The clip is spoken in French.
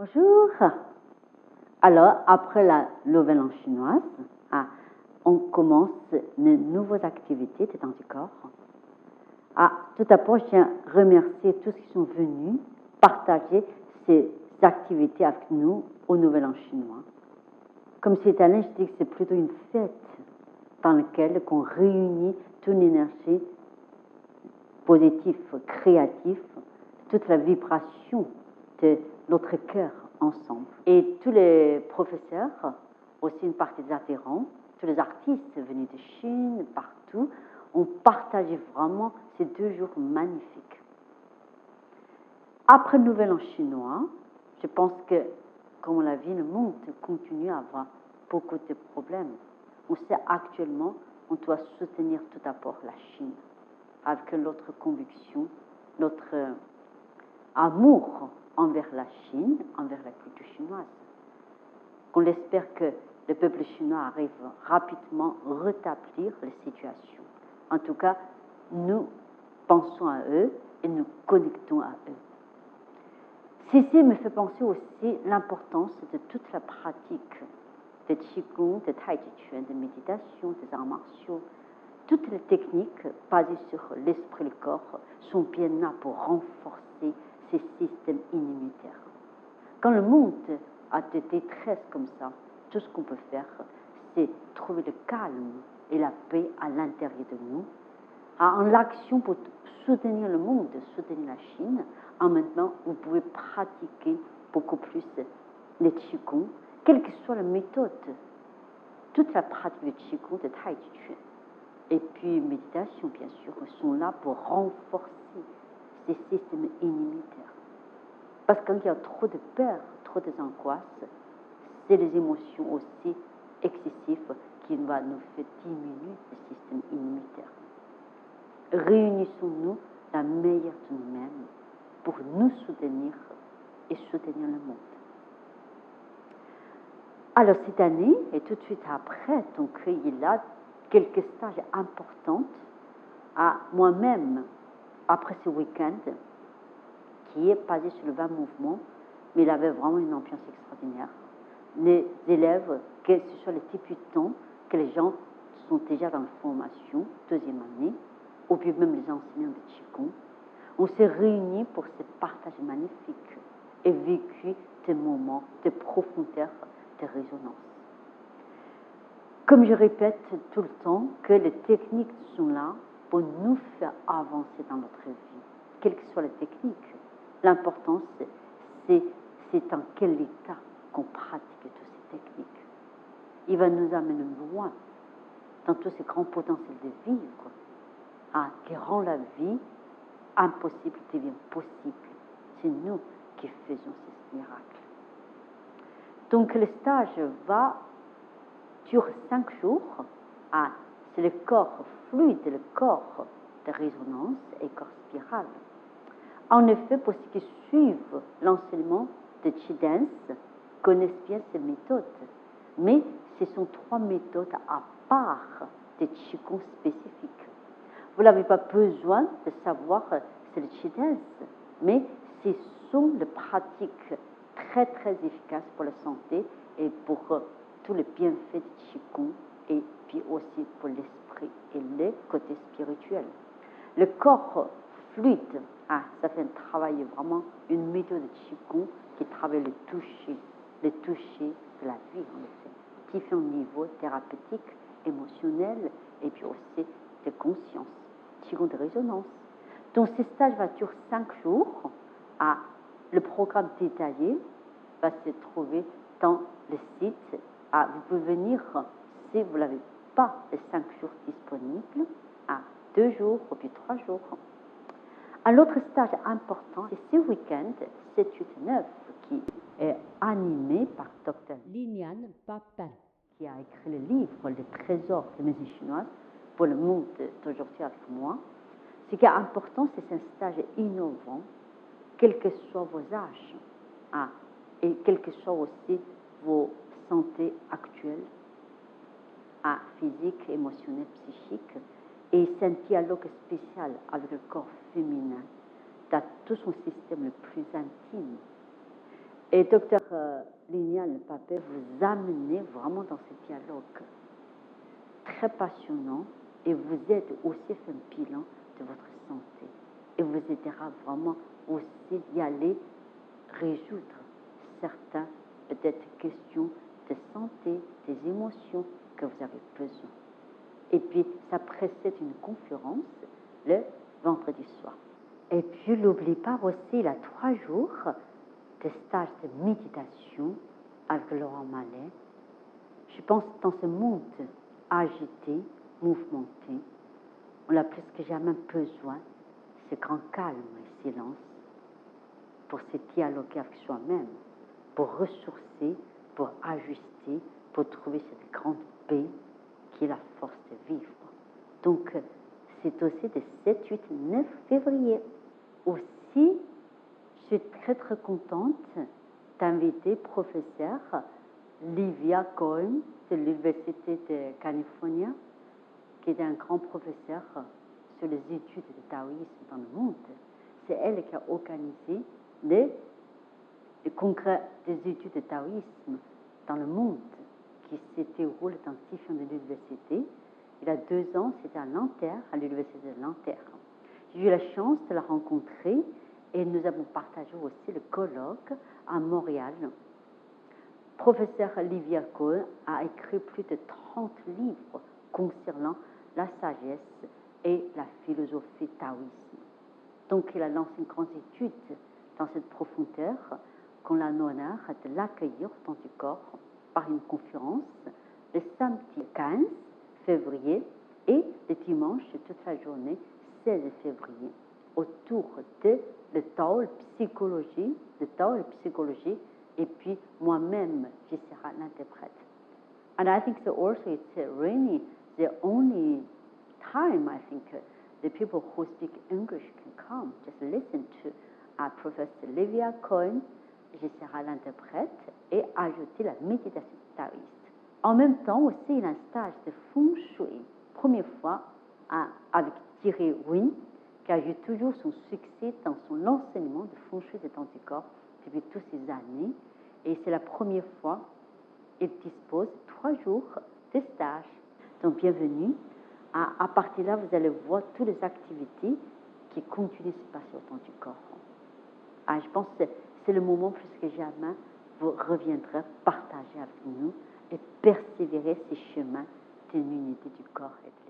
Bonjour. Alors, après la nouvelle an chinoise, on commence de nouvelles activités dans le corps. Tout d'abord, je tiens à remercier tous ceux qui sont venus partager ces activités avec nous au Nouvel An chinois. Comme cette année, je dis que c'est plutôt une fête dans laquelle on réunit toute l'énergie positive, créative, toute la vibration de notre cœur ensemble. Et tous les professeurs, aussi une partie des adhérents, tous les artistes venus de Chine, partout, ont partagé vraiment ces 2 jours magnifiques. Après le Nouvel An chinois, je pense que, comme on l'a vu, le monde continue à avoir beaucoup de problèmes. On sait actuellement on doit soutenir tout d'abord la Chine, avec notre conviction, notre amour envers la Chine, envers la culture chinoise. On espère que le peuple chinois arrive rapidement à rétablir la situation. En tout cas, nous pensons à eux et nous connectons à eux. Ceci me fait penser aussi l'importance de toute la pratique de Qigong, de Tai Chi Chuan, de méditation, des arts martiaux. Toutes les techniques basées sur l'esprit et le corps sont bien là pour renforcer ces systèmes immunitaires. Quand le monde a des détresses comme ça, tout ce qu'on peut faire, c'est trouver le calme et la paix à l'intérieur de nous, en l'action pour soutenir le monde, soutenir la Chine. En maintenant, vous pouvez pratiquer beaucoup plus les Qigong, quelle que soit la méthode. Toute la pratique de Qigong, de Tai Chi Chuan, et puis méditation, bien sûr, sont là pour renforcer ces systèmes immunitaires. Parce qu'il y a trop de peur, trop d'angoisse, c'est les émotions aussi excessives qui vont nous faire diminuer le système immunitaire. Réunissons-nous la meilleure de nous-mêmes pour nous soutenir et soutenir le monde. Alors cette année, et tout de suite après, donc il y a quelques stages importants à moi-même, après ce week-end, qui est basé sur le 20 mouvements, mais il avait vraiment une ambiance extraordinaire. Les élèves, que ce soit les débutants, que les gens sont déjà dans la formation, 2e année, ou puis même les enseignants de Qigong, on s'est réunis pour ce partage magnifique et vécu des moments de profondeur, de résonance. Comme je répète tout le temps, que les techniques sont là pour nous faire avancer dans notre vie, quelle que soit la technique. L'important, c'est dans quel état qu'on pratique toutes ces techniques. Il va nous amener loin dans tous ces grands potentiels de vivre, qui rend la vie impossible devient possible. C'est nous qui faisons ce miracle. Donc le stage dure 5 jours. C'est le corps fluide, le corps de résonance et corps spiral. En effet, pour ceux qui suivent l'enseignement de Qi Dance, connaissent bien ces méthodes. Mais ce sont 3 méthodes à part des Qigong spécifiques. Vous n'avez pas besoin de savoir c'est le Qi Dance, mais ce sont des pratiques très très efficaces pour la santé et pour tous les bienfaits du Qigong et puis aussi pour l'esprit et le côté spirituel. Le corps fluide, ça fait un travail vraiment, une méthode de Qigong qui travaille le toucher de la vie en effet, différents niveaux thérapeutiques, émotionnels et puis aussi de conscience, Qigong de résonance. Donc ce stage va durer 5 jours. Le programme détaillé va se trouver dans le site. Vous pouvez venir, si vous n'avez pas les 5 jours disponibles, 2 jours ou puis 3 jours. Un autre stage important, c'est ce week-end, 7, 8, 9, qui est animé par Dr. Lilian Papin, qui a écrit le livre Les trésors de la médecine chinoise pour le monde d'aujourd'hui avec moi. Ce qui est important, c'est un stage innovant, quels que soient vos âges, et quelles que soient aussi vos santé actuelles, physique, émotionnelle, psychique. Et c'est un dialogue spécial avec le corps féminin, dans tout son système le plus intime. Et docteur Liliane Papet vous amenez vraiment dans ce dialogue très passionnant et vous aide aussi à faire un bilan de votre santé. Et vous aidera vraiment aussi d'y aller résoudre certaines peut-être questions de santé, des émotions que vous avez besoin. Et puis, ça précède une conférence le vendredi soir. Et puis, n'oubliez pas aussi, il y a 3 jours de stage de méditation avec Laurent Mallet. Je pense que dans ce monde agité, mouvementé, on a plus que jamais besoin de ce grand calme et silence pour se dialoguer avec soi-même, pour ressourcer, pour ajuster, pour trouver cette grande paix qui est la force de vivre. Donc, c'est aussi de 7, 8, 9 février. Aussi, je suis très très contente d'inviter professeur Livia Cohen de l'Université de Californie, qui est un grand professeur sur les études du taoïsme dans le monde. C'est elle qui a organisé le congrès des études de taoïsme dans le monde, qui se déroule dans différentes universités. Il y a 2 ans, c'était à Nanterre, à l'université de Nanterre. J'ai eu la chance de la rencontrer et nous avons partagé aussi le colloque à Montréal. Professeur Livia Cohen a écrit plus de 30 livres concernant la sagesse et la philosophie taoïsme. Donc, il a lancé une grande étude dans cette profondeur qu'on a l'honneur de l'accueillir dans du corps par une conférence le samedi 15 février et le dimanche toute la journée 16 février autour de le Tao, le Tao, la psychologie, et puis moi-même, je serai l'interprète. And I think that also it's really the only time I think the people who speak English can come, just listen to Professor Livia Cohen, je serai l'interprète, et ajouter la méditation taoïste. En même temps aussi, il y a un stage de Feng Shui, première fois avec Thierry Wynn, qui a eu toujours son succès dans son enseignement de Feng Shui de temps du corps depuis toutes ces années. Et c'est la première fois qu'il dispose de 3 jours de stage. Donc, bienvenue. À partir de là, vous allez voir toutes les activités qui continuent de se passer au temps du corps. Je pense que c'est le moment plus que jamais vous reviendrez partager avec nous et persévérer ces chemins de l'unité du corps et de